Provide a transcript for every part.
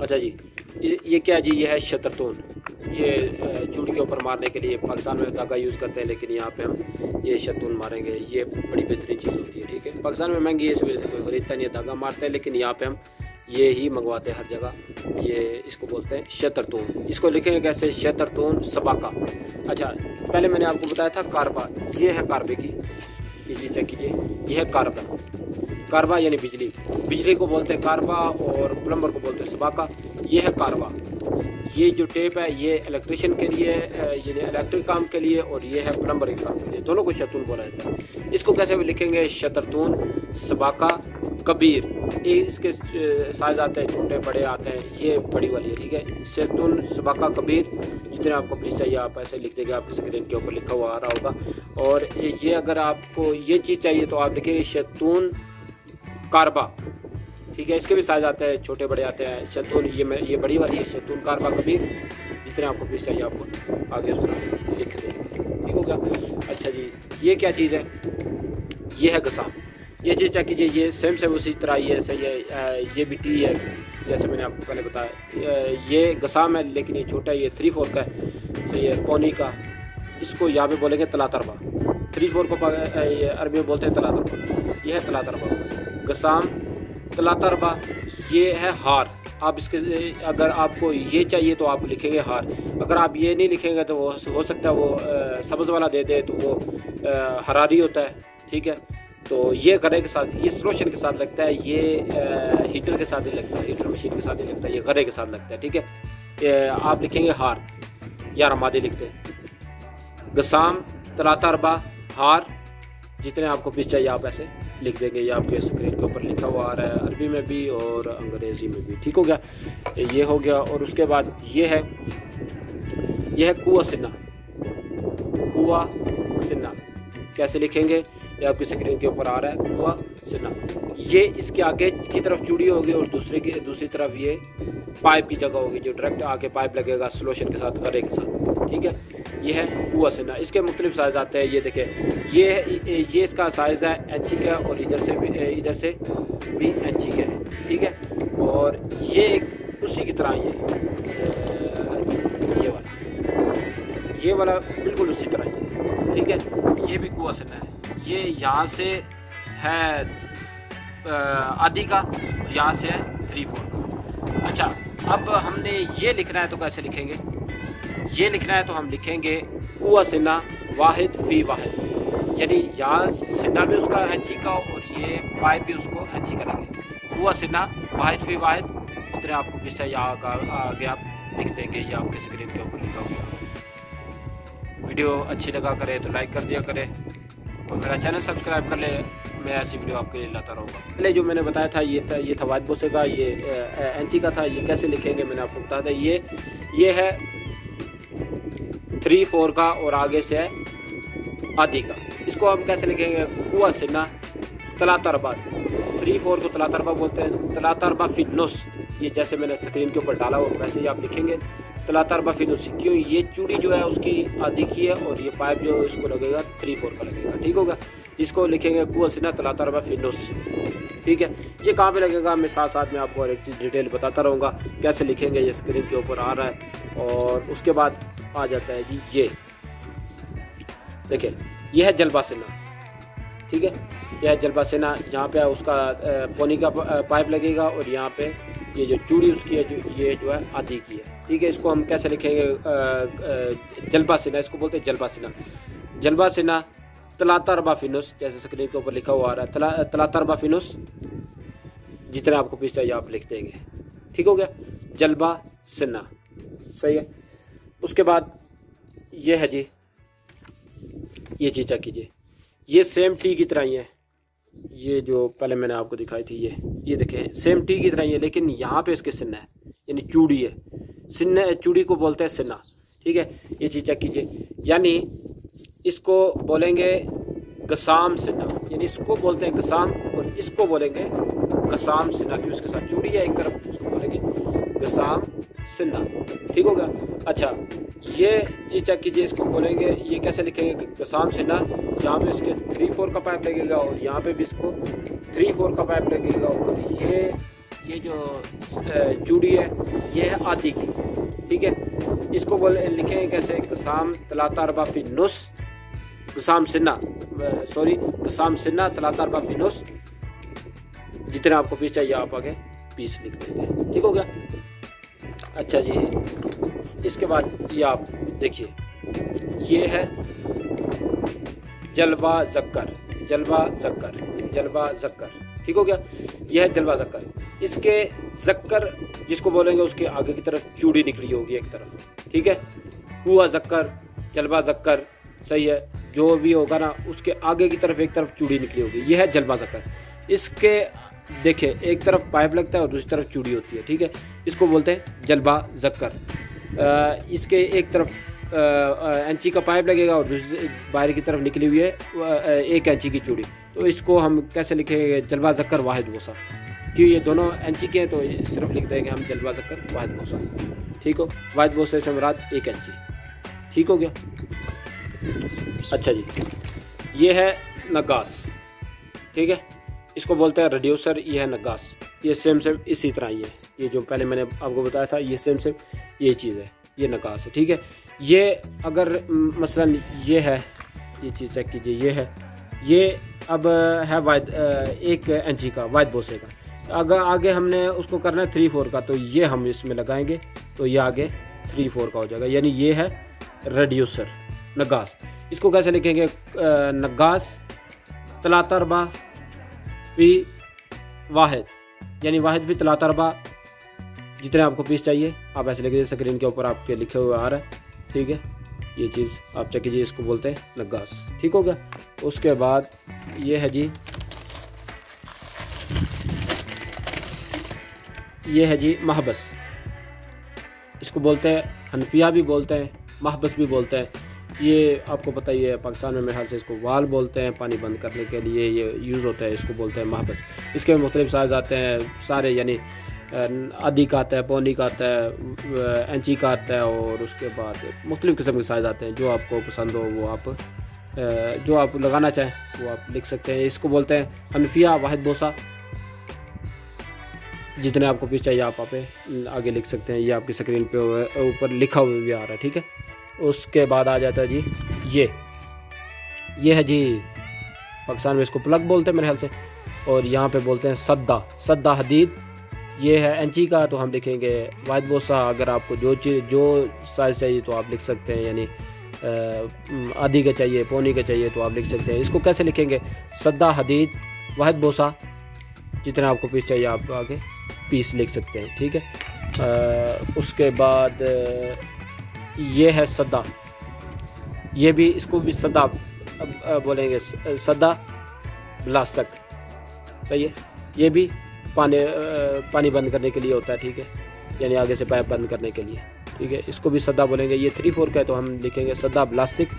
अच्छा जी, ये क्या जी, ये है शतरतून। ये चूड़ी के ऊपर मारने के लिए पाकिस्तान में धागा यूज़ करते हैं, लेकिन यहाँ पे हम ये शतरतून मारेंगे। ये बड़ी बेहतरीन चीज़ होती है, ठीक है। पाकिस्तान में महंगी है, इस वजह से कोई खरीदता नहीं है, धागा मारते हैं, लेकिन यहाँ पे हम ये ही मंगवाते हैं हर जगह। ये इसको बोलते हैं शतरतून। इसको लिखेंगे कैसे? शतरतून सबाका। अच्छा, पहले मैंने आपको बताया था कारबा, ये है कारबे की, ये चीज़ चेक कीजिए, ये है कारबा। कारबा यानी बिजली, बिजली को बोलते हैं कारबा और प्लम्बर को बोलते हैं सबाका। ये है कारबा। ये जो टेप है ये इलेक्ट्रिशियन के लिए, यानी इलेक्ट्रिक काम के लिए, और ये है प्लम्बर के काम के लिए, दोनों को शतरतून बोला जाता है। इसको कैसे भी लिखेंगे? शतरतून सबाका कबीर। ये इसके साइज आते हैं, छोटे बड़े आते हैं, ये बड़ी वाली है, ठीक है। शतरतून सबाका कबीर। जितने आपको पीस चाहिए आप ऐसे लिख देंगे, आपकी स्क्रीन के ऊपर लिखा हुआ आ रहा होगा। और ये अगर आपको ये चीज़ चाहिए तो आप लिखेंगे शतरतून कारबा, ठीक है। इसके भी साइज आते हैं, छोटे बड़े आते हैं। शतरतून ये बड़ी वाली है, शतरतून कारबा कबीर। जितने आपको पीस चाहिए आपको आगे उस तरह लिख देंगे, ठीक हो गया। अच्छा जी, ये क्या चीज़ है? ये है गसाम। ये चीज़ चेक कीजिए, ये सेम उसी तरह ही है, सही है। ये भी टी है, जैसे मैंने आपको पहले बताया। ये गसाम है, लेकिन ये छोटा है, ये 3/4 का है, सही है, पौनी का। इसको यहाँ पे बोलेंगे तलातरबा। 3/4 को अरबी में बोलते हैं तलातरबा। ये है तलातरबा, गसाम, तलातरबा। ये है हार। आप इसके अगर आपको ये चाहिए तो आप लिखेंगे हार। अगर आप ये नहीं लिखेंगे तो वो हो सकता है वो सब्ज़ वाला दे दे, तो वो हरारी होता है, ठीक है। तो ये गरे के साथ, ये सलोशन के साथ लगता है, ये हीटर के साथ ही लगता है, हीटर मशीन के साथ ही लगता है, ये गरे के साथ लगता है, ठीक है। आप लिखेंगे हार या रमादे लिखते हैं। गसाम, तलातरबा, हार। जितने आपको पीस चाहिए आप ऐसे लिख देंगे। ये आपके स्क्रीन के ऊपर लिखा हुआ आ रहा है, अरबी में भी और अंग्रेज़ी में भी, ठीक हो गया। ये हो गया। और उसके बाद ये है कुआ सिन्ना। कुआ सिन्ना कैसे लिखेंगे? ये आपकी स्क्रीन के ऊपर आ रहा है, कुआ सिन्ना। ये इसके आगे की तरफ चूड़ी होगी और दूसरी तरफ ये पाइप की जगह होगी, जो डायरेक्ट आके पाइप लगेगा सलोशन के साथ, गरे के साथ, ठीक है। ये है कुआ सिन्ना। इसके मुख्तलिफ साइज़ आते हैं। ये देखें, ये इसका साइज़ है इंची का, और इधर से भी इंची का है, ठीक है। और ये एक उसी की तरह ये वाला बिल्कुल उसी तरह ही, ठीक है। ये भी कुआ सिन्ना है। ये यहाँ से है आधी का, और यहाँ से है 3/4। अच्छा, अब हमने ये लिखना है तो कैसे लिखेंगे? ये लिखना है तो हम लिखेंगे कुआ सिन्ना वाहिद फ़ी वाहिद, यानी यहाँ सिन्ना भी उसका इंची का और ये पाइप भी उसको इंची का लगे। कुआ सिन्ना वाहिद फ़ी वाहिद। जितने आपको पीस है यहाँ आगे आप लिख देंगे, ये आपके स्क्रीन के ऊपर लिखा हुआ। वीडियो अच्छी लगा करे तो लाइक कर दिया करें, और मेरा चैनल सब्सक्राइब कर ले। मैं ऐसी वीडियो आपके लिए लाता रहूँगा। पहले जो मैंने बताया था ये था वाइट बोसे का, ये इंची का था। ये कैसे लिखेंगे मैंने आपको बताया था। ये है 3/4 का और आगे से है आधी का। इसको हम कैसे लिखेंगे? कुआ सिन्ना तलातरबा। 3/4 को तलातरबा बोलते हैं, तलातरबा फिनुस। ये जैसे मैंने स्क्रीन के ऊपर डाला हो वैसे ही आप लिखेंगे, तलातरबा फिनुस। क्यों? ये चूड़ी जो है उसकी आधी की है, और ये पाइप जो इसको लगेगा 3/4 का लगेगा, ठीक होगा। इसको लिखेंगे कुआ सिन्ना तलातरबा फिनुस, ठीक है। ये कहाँ पे लगेगा मैं साथ में आपको और एक चीज़ डिटेल बताता रहूँगा कैसे लिखेंगे। ये स्क्रीन के ऊपर आ रहा है। और उसके बाद आ जाता है जी, ये देखिए, ये है जलबा सिन्ना, ठीक है। यह है जलबा सिन्ना। यहाँ पे उसका पौनी का पाइप लगेगा, और यहाँ पे ये जो चूड़ी उसकी है, ये जो है आधी की है, ठीक है। इसको हम कैसे लिखेंगे? जलबा सिन्ना, इसको बोलते हैं जलबा सिन्ना। जलबा सिन्ना तलातरबा फिनुस, जैसे स्क्रीन के ऊपर लिखा हुआ आ रहा है, तलातरबा फिनुस। जितने आपको पीस चाहिए आप लिख देंगे, ठीक हो गया। जलबा सिन्ना, सही है। उसके बाद ये है जी, ये चीज़ चेक कीजिए, ये सेम टी की तरह ही है। ये जो पहले मैंने आपको दिखाई थी, ये देखें सेम टी की तरह ही है, लेकिन यहाँ पे इसके सिन्ना है, यानी चूड़ी है। सिन्ना, चूड़ी को बोलते हैं सिन्ना, ठीक है। ये चीज़ चेक कीजिए, यानी इसको बोलेंगे गसाम सिन्ना, यानी इसको बोलते हैं गसाम, और इसको बोलेंगे गसाम सिन्ना, क्योंकि उसके साथ चूड़ी है एक तरफ, उसको बोलेंगे गसाम सिन्ना, ठीक हो गया। अच्छा, ये चीज़ चेक कीजिए, इसको बोलेंगे, ये कैसे लिखेंगे? गसाम सिन्ना। यहाँ पे इसके 3/4 का पाइप लगेगा, और यहाँ पे भी इसको 3/4 का पाइप लगेगा, और ये जो चूड़ी है ये है आदि की, ठीक है। इसको बोले लिखेंगे कैसे, कसाम तलाता अरबा फी नुस, कसाम सिन्ना तलाता अरबा फी नुस, जितना आपको पीस चाहिए आप आगे पीस लिख देंगे, ठीक हो गया। अच्छा जी, इसके बाद ये आप देखिए, ये है जलवा ज़क्कर, ठीक हो गया। यह है जलवा ज़क्कर। इसके ज़क्कर जिसको बोलेंगे उसके आगे की तरफ चूड़ी निकली होगी एक तरफ, ठीक है। कुआ ज़क्कर, जलवा ज़क्कर, सही है, जो भी होगा ना उसके आगे की तरफ एक तरफ चूड़ी निकली होगी, यह है जलवा ज़क्कर। इसके देखिए एक तरफ पाइप लगता है और दूसरी तरफ चूड़ी होती है, ठीक है। इसको बोलते हैं जलवा ज़क्कर। इसके एक तरफ इंची का पाइप लगेगा और दूसरी बाहर की तरफ निकली हुई है 1 इंची की चूड़ी, तो इसको हम कैसे लिखेंगे, जलवा ज़क्कर वाहिद बोसा। क्यों, ये दोनों इंची के हैं तो सिर्फ लिख देंगे हम जलवा ज़क्कर वाहिद बोसा, ठीक हो। वाहिद बोसे से मुराद 1 इंची, ठीक हो गया। अच्छा जी, ये है नगास, ठीक है। इसको बोलते हैं रिड्यूसर, ये है नगास। ये सेम इसी तरह ही है, ये जो पहले मैंने आपको बताया था ये सेम ये चीज़ है, ये नगास है, ठीक है। ये अगर मसलन ये है, ये चीज़ चेक कीजिए, ये है, ये अब है वाइड 1 इंची का वाइड बोसे का। अगर आगे हमने उसको करना है 3/4 का, तो ये हम इसमें लगाएंगे तो ये आगे 3/4 का हो जाएगा, यानी ये है रिड्यूसर नगास। इसको कैसे लिखेंगे, नगास तलाता अरबा फी वाहिद, यानी वाहिद फी तलाता अरबा, जितने आपको पीस चाहिए आप ऐसे लिखिए, स्क्रीन के ऊपर आपके लिखे हुए आ रहा है, ठीक है। ये चीज़ आप चेक कीजिए, इसको बोलते हैं नगास, ठीक हो गया। उसके बाद ये है जी, ये है जी महबस। इसको बोलते हैं हनफिया भी बोलते हैं, महबस भी बोलते हैं। ये आपको पता ही है, पाकिस्तान में मेरे ख्याल से इसको वाल बोलते हैं, पानी बंद करने के लिए ये यूज़ होता है, इसको बोलते हैं महबस। इसके मुख्तलिफ साइज़ आते हैं सारे, यानी आधी का आता है, पौनी का आता है, इंची का आता है, और उसके बाद मुख्तलिफ़ किस्म के साइज़ आते हैं। जो आपको पसंद हो वो आप जो आप लगाना चाहें वो आप लिख सकते हैं। इसको बोलते हैं हनफिया वाहिद बोसा, जितने आपको पीस चाहिए आप आगे लिख सकते हैं, ये आपकी स्क्रीन पे ऊपर लिखा हुआ भी आ रहा है, ठीक है। उसके बाद आ जाता है जी ये है जी, पाकिस्तान में इसको प्लग बोलते हैं मेरे ख्याल से, और यहाँ पे बोलते हैं सद्दा हदीद। ये है इंची का, तो हम लिखेंगे वाहिद बोसा। अगर आपको जो साइज़ चाहिए तो आप लिख सकते हैं, यानी आधी का चाहिए, पौनी का चाहिए तो आप लिख सकते हैं। इसको कैसे लिखेंगे, सद्दा हदीद वाहिद बोसा, जितना आपको पीस चाहिए आप आगे पीस लिख सकते हैं, ठीक है। उसके बाद ये है सद्दा, ये भी, इसको भी सद्दा बोलेंगे, सद्दा ब्लास्टक, सही है। ये भी पानी बंद करने के लिए होता है, ठीक है, यानी आगे से पाइप बंद करने के लिए, ठीक है। इसको भी सद्दा बोलेंगे। ये 3/4 का है तो हम लिखेंगे सद्दा ब्लास्टिक,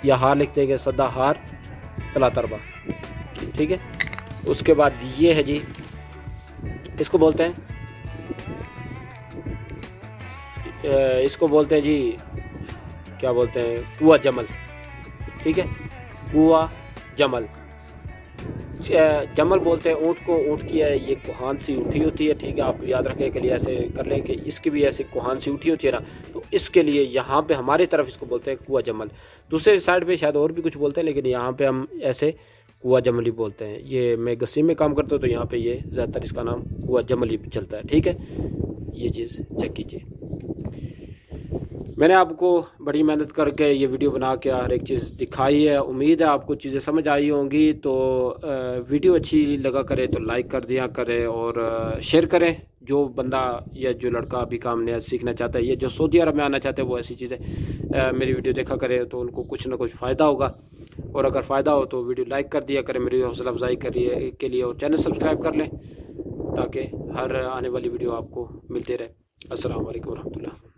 या हार लिख देंगे सद्दा हार तलाता अरबा, ठीक है। उसके बाद ये है जी, इसको बोलते हैं जी, क्या बोलते हैं, कुआ जमल, ठीक है। कुआ जमल बोलते हैं ऊँट को। ऊँट की है ये कोहान सी उठी होती है, ठीक है। आप याद रखने के लिए ऐसे कर लें कि इसकी भी ऐसे कोहान सी उठी होती है ना, तो इसके लिए यहाँ पे हमारी तरफ इसको बोलते हैं कुआ जमल। दूसरे साइड पे शायद और भी कुछ बोलते हैं, लेकिन यहाँ पे हम ऐसे कुआ जमली बोलते हैं। ये मैं गस्सी में काम करता हूँ तो यहाँ पे ये ज़्यादातर इसका नाम कुआ जमली चलता है, ठीक है। ये चीज़ चेक कीजिए। मैंने आपको बड़ी मेहनत करके ये वीडियो बना के हर एक चीज़ दिखाई है। उम्मीद है आपको चीज़ें समझ आई होंगी। तो वीडियो अच्छी लगा करे तो लाइक कर दिया करें और शेयर करें। जो बंदा या जो लड़का अभी काम नया सीखना चाहता है या जो सऊदी अरब में आना चाहते हैं वो ऐसी चीज़ें मेरी वीडियो देखा करे तो उनको कुछ ना कुछ फ़ायदा होगा। और अगर फ़ायदा हो तो वीडियो लाइक कर दिया करें मेरी हौसला अफजाई के लिए, और चैनल सब्सक्राइब कर लें ताकि हर आने वाली वीडियो आपको मिलती रहे। अस्सलाम वालेकुम रहमतुल्लाह।